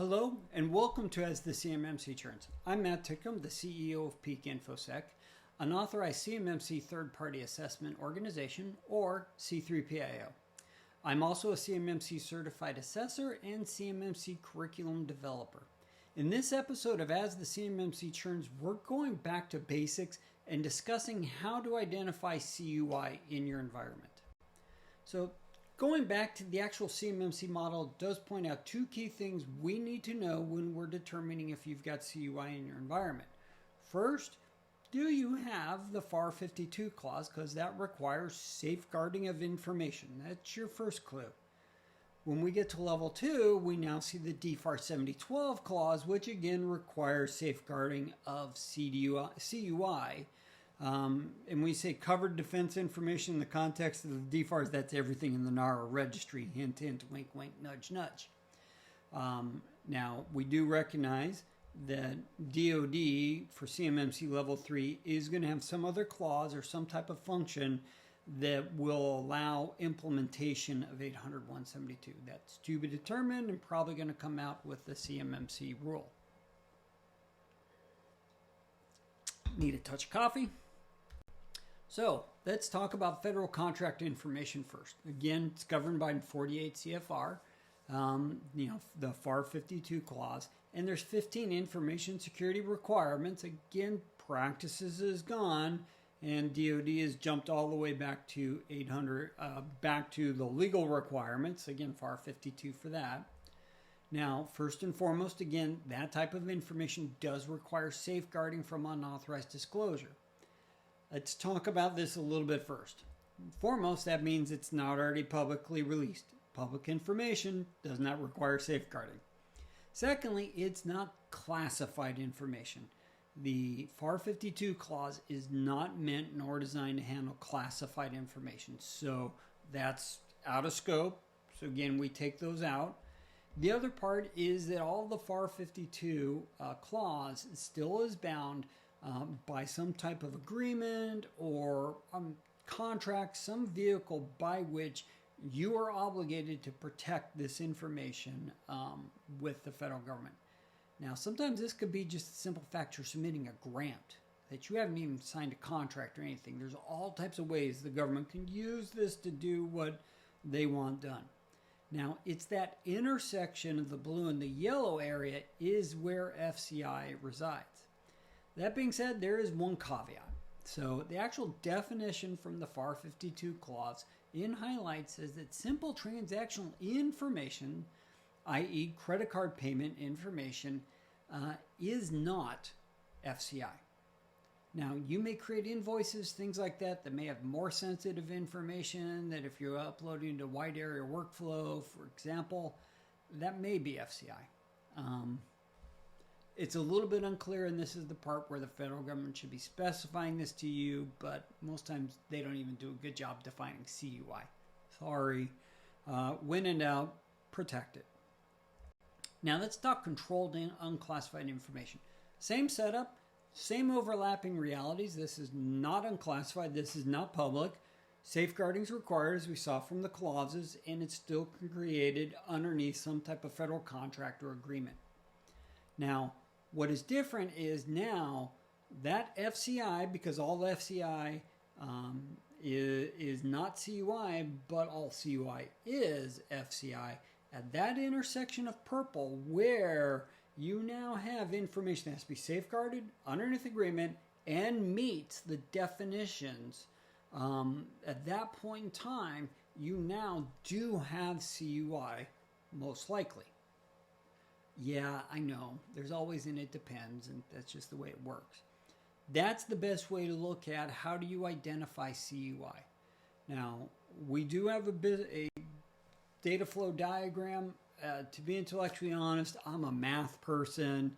Hello and welcome to As the CMMC Churns. I'm Matt Tickham, the CEO of Peak InfoSec, an authorized CMMC third-party assessment organization, or C3PIO. I'm also a CMMC certified assessor and CMMC curriculum developer. In this episode of As the CMMC Churns, we're going back to basics and discussing how to identify CUI in your environment. So, going back to the actual CMMC model does point out two key things we need to know when we're determining if you've got CUI in your environment. First, do you have the FAR 52 clause, because that requires safeguarding of information. That's your first clue. When we get to level 2, we now see the DFAR 7012 clause, which again requires safeguarding of CUI. And we say covered defense information in the context of the DFARs, that's everything in the NARA registry, hint, hint, wink, wink, nudge, nudge. Now, we do recognize that DoD for CMMC level 3 is going to have some other clause or some type of function that will allow implementation of 800.172. That's to be determined and probably going to come out with the CMMC rule. Need a touch of coffee? So let's talk about federal contract information first. Again, it's governed by 48 CFR, the FAR 52 clause, and there's 15 information security requirements. Again, practices is gone, and DoD has jumped all the way back to 800, back to the legal requirements. Again, FAR 52 for that. Now, first and foremost, again, that type of information does require safeguarding from unauthorized disclosure. Let's talk about this a little bit first. Foremost, that means it's not already publicly released. Public information does not require safeguarding. Secondly, it's not classified information. The FAR 52 clause is not meant nor designed to handle classified information. So that's out of scope. So again, we take those out. The other part is that all the FAR 52 clause still is bound by some type of agreement or contract, some vehicle by which you are obligated to protect this information with the federal government. Now, sometimes this could be just the simple fact you're submitting a grant, that you haven't even signed a contract or anything. There's all types of ways the government can use this to do what they want done. Now, it's that intersection of the blue and the yellow area is where FCI resides. That being said, there is one caveat. So the actual definition from the FAR 52 clause in highlight says that simple transactional information, i.e. credit card payment information, is not FCI. Now, you may create invoices, things like that, that may have more sensitive information, that if you're uploading to wide area workflow, for example, that may be FCI. It's a little bit unclear, and this is the part where the federal government should be specifying this to you, but most times they don't even do a good job defining CUI. Sorry. When in doubt, protect it. Now let's talk controlled and unclassified information. Same setup, same overlapping realities. This is not unclassified. This is not public. Safeguarding is required, as we saw from the clauses, and it's still created underneath some type of federal contract or agreement. Now, what is different is now that FCI, because all FCI is not CUI, but all CUI is FCI, at that intersection of purple where you now have information that has to be safeguarded underneath agreement and meets the definitions, at that point in time, you now do have CUI, most likely. Yeah, I know. There's always an it depends, and that's just the way it works. That's the best way to look at how do you identify CUI. Now, we do have a data flow diagram. To be intellectually honest, I'm a math person.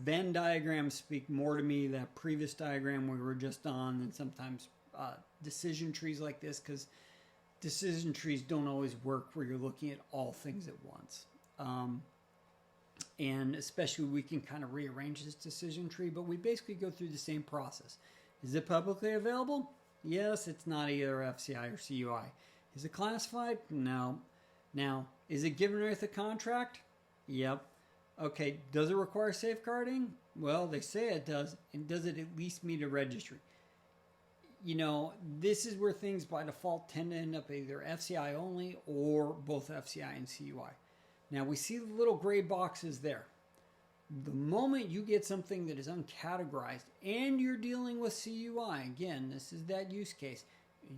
Venn diagrams speak more to me, that previous diagram we were just on, than sometimes decision trees like this, because decision trees don't always work where you're looking at all things at once. And especially we can kind of rearrange this decision tree, but we basically go through the same process. Is it publicly available? Yes, it's not either FCI or CUI. Is it classified? No. Now, is it given underneath a contract? Yep. Okay, does it require safeguarding? Well, they say it does. And does it at least meet a registry? You know, this is where things by default tend to end up either FCI only or both FCI and CUI. Now, we see the little gray boxes there. The moment you get something that is uncategorized and you're dealing with CUI, again, this is that use case,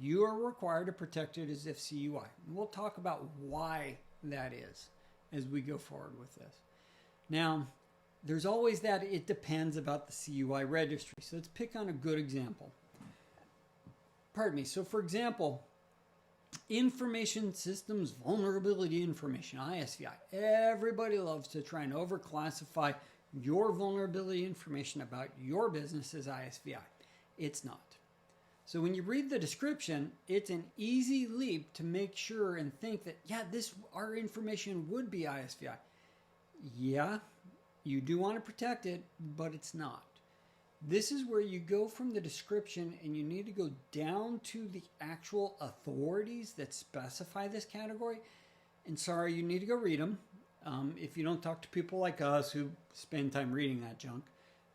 you are required to protect it as if CUI. And we'll talk about why that is as we go forward with this. Now, there's always that it depends about the CUI registry. So let's pick on a good example. Pardon me. So for example, Information Systems Vulnerability Information, ISVI. Everybody loves to try and overclassify your vulnerability information about your business as ISVI. It's not. So when you read the description, it's an easy leap to make sure and think that, yeah, our information would be ISVI. Yeah, you do want to protect it, but it's not. This is where you go from the description and you need to go down to the actual authorities that specify this category. And sorry, you need to go read them. If you don't talk to people like us who spend time reading that junk.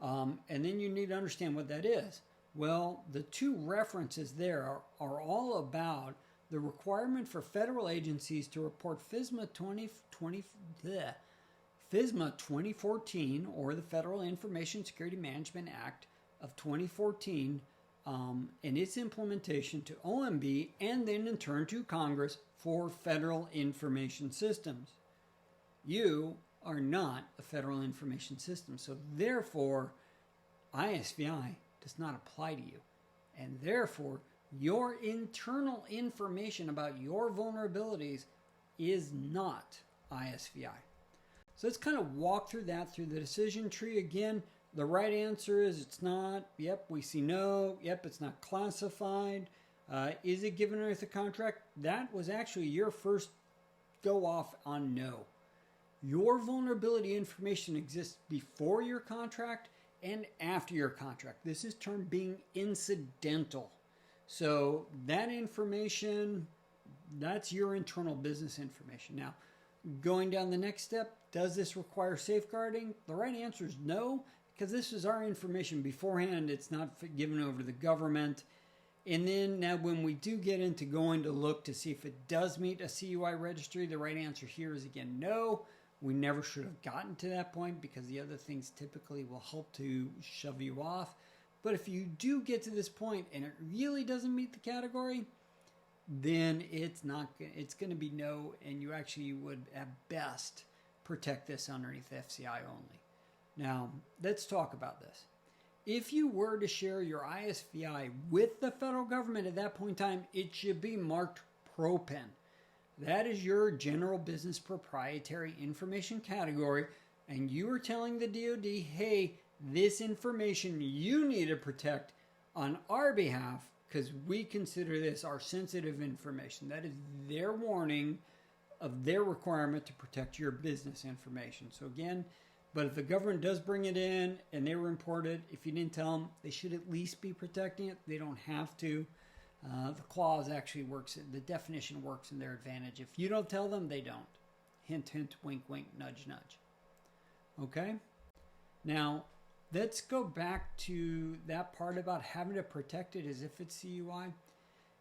And then you need to understand what that is. Well, the two references there are all about the requirement for federal agencies to report FISMA 2014, or the Federal Information Security Management Act of 2014, and its implementation to OMB, and then in turn to Congress for federal information systems. You are not a federal information system, so therefore ISVI does not apply to you, and therefore your internal information about your vulnerabilities is not ISVI. So let's kind of walk through that through the decision tree. Again, the right answer is it's not. Yep, we see no. Yep, it's not classified. Is it given underneath the contract? That was actually your first go off on no. Your vulnerability information exists before your contract and after your contract. This is termed being incidental. So that information, that's your internal business information. Now, going down the next step, does this require safeguarding? The right answer is no, because this is our information beforehand. It's not given over to the government. And then now when we do get into going to look to see if it does meet a CUI registry, the right answer here is again no. We never should have gotten to that point because the other things typically will help to shove you off. But if you do get to this point and it really doesn't meet the category, then it's going to be no, and you actually would at best protect this underneath FCI only. Now, let's talk about this. If you were to share your ISVI with the federal government at that point in time, it should be marked ProPen. That is your general business proprietary information category, and you are telling the DoD, hey, this information you need to protect on our behalf because we consider this our sensitive information. That is their warning of their requirement to protect your business information. So again, but if the government does bring it in and they were imported, if you didn't tell them, they should at least be protecting it. They don't have to. The clause actually works, the definition works in their advantage. If you don't tell them, they don't. Hint, hint, wink, wink, nudge, nudge. Okay? Now, let's go back to that part about having to protect it as if it's CUI.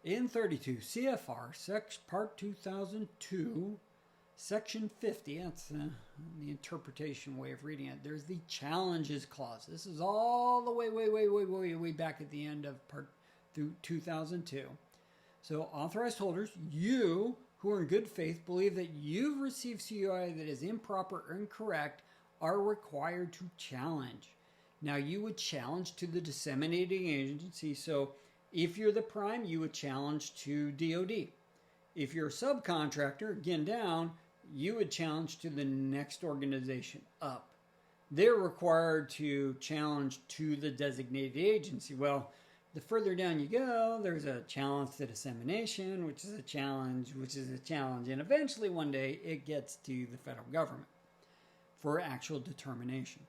In 32 CFR, Part 2002, Section 50, that's the interpretation way of reading it. There's the challenges clause. This is all the way back at the end of Part 2002. So authorized holders, you who are in good faith believe that you've received CUI that is improper or incorrect are required to challenge. Now you would challenge to the disseminating agency. So if you're the prime, you would challenge to DoD. If you're a subcontractor, again down, you would challenge to the next organization up. They're required to challenge to the designated agency. Well, the further down you go, there's a challenge to dissemination, which is a challenge, and eventually one day it gets to the federal government for actual determination.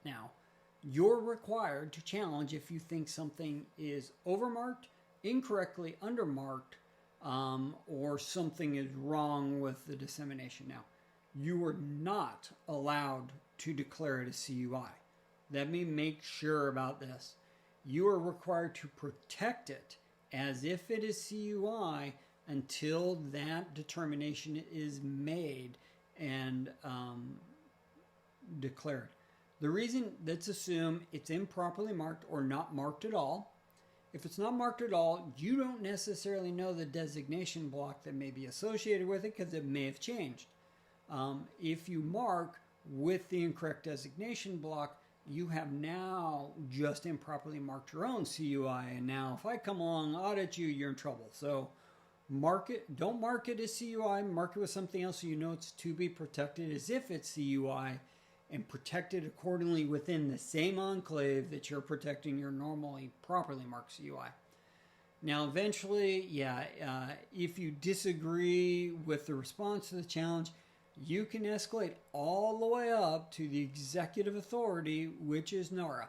Now, you're required to challenge if you think something is overmarked, incorrectly undermarked, or something is wrong with the dissemination. Now, you are not allowed to declare it a CUI. Let me make sure about this. You are required to protect it as if it is CUI until that determination is made and declared. The reason, let's assume it's improperly marked or not marked at all. If it's not marked at all, you don't necessarily know the designation block that may be associated with it because it may have changed. If you mark with the incorrect designation block, you have now just improperly marked your own CUI. And now if I come along, audit you, you're in trouble. So mark it, don't mark it as CUI, mark it with something else so you know it's to be protected as if it's CUI, and protect it accordingly within the same enclave that you're protecting your normally properly marked CUI. Now, eventually, if you disagree with the response to the challenge, you can escalate all the way up to the executive authority, which is NARA.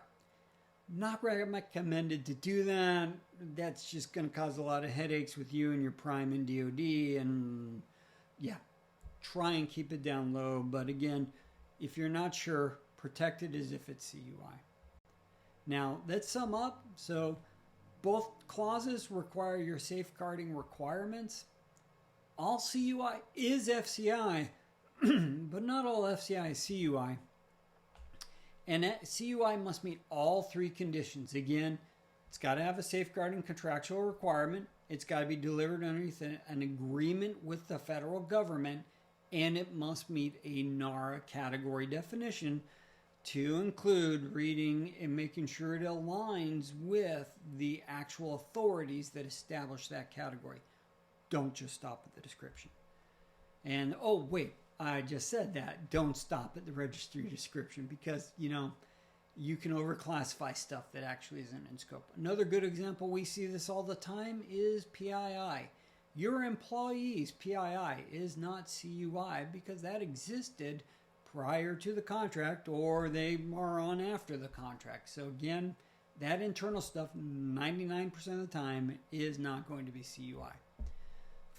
Not recommended to do that. That's just going to cause a lot of headaches with you and your prime and DOD. And try and keep it down low. But again, if you're not sure, protect it as if it's CUI. Now, let's sum up. So both clauses require your safeguarding requirements. All CUI is FCI, but not all FCI is CUI. And CUI must meet all three conditions. Again, it's got to have a safeguarding contractual requirement. It's got to be delivered underneath an agreement with the federal government. And it must meet a NARA category definition to include reading and making sure it aligns with the actual authorities that establish that category. Don't just stop at the description. And, oh, wait, I just said that. Don't stop at the registry description because, you can overclassify stuff that actually isn't in scope. Another good example, we see this all the time, is PII. Your employee's PII is not CUI because that existed prior to the contract or they are on after the contract. So again, that internal stuff 99% of the time is not going to be CUI.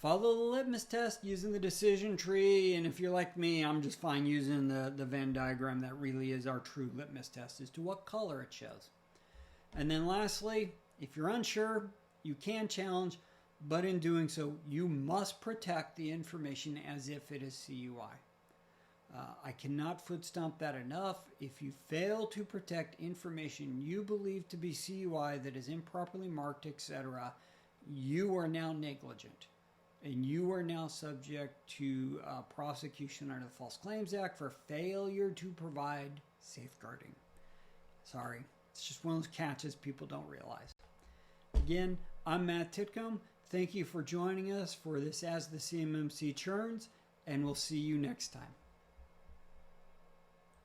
Follow the litmus test using the decision tree, and if you're like me, I'm just fine using the Venn diagram. That really is our true litmus test as to what color it shows. And then lastly, if you're unsure, you can challenge, but in doing so, you must protect the information as if it is CUI. I cannot foot stomp that enough. If you fail to protect information you believe to be CUI that is improperly marked, etc., you are now negligent. And you are now subject to prosecution under the False Claims Act for failure to provide safeguarding. Sorry, it's just one of those catches people don't realize. Again, I'm Matt Titcomb. Thank you for joining us for this As the CMMC Churns, and we'll see you next time.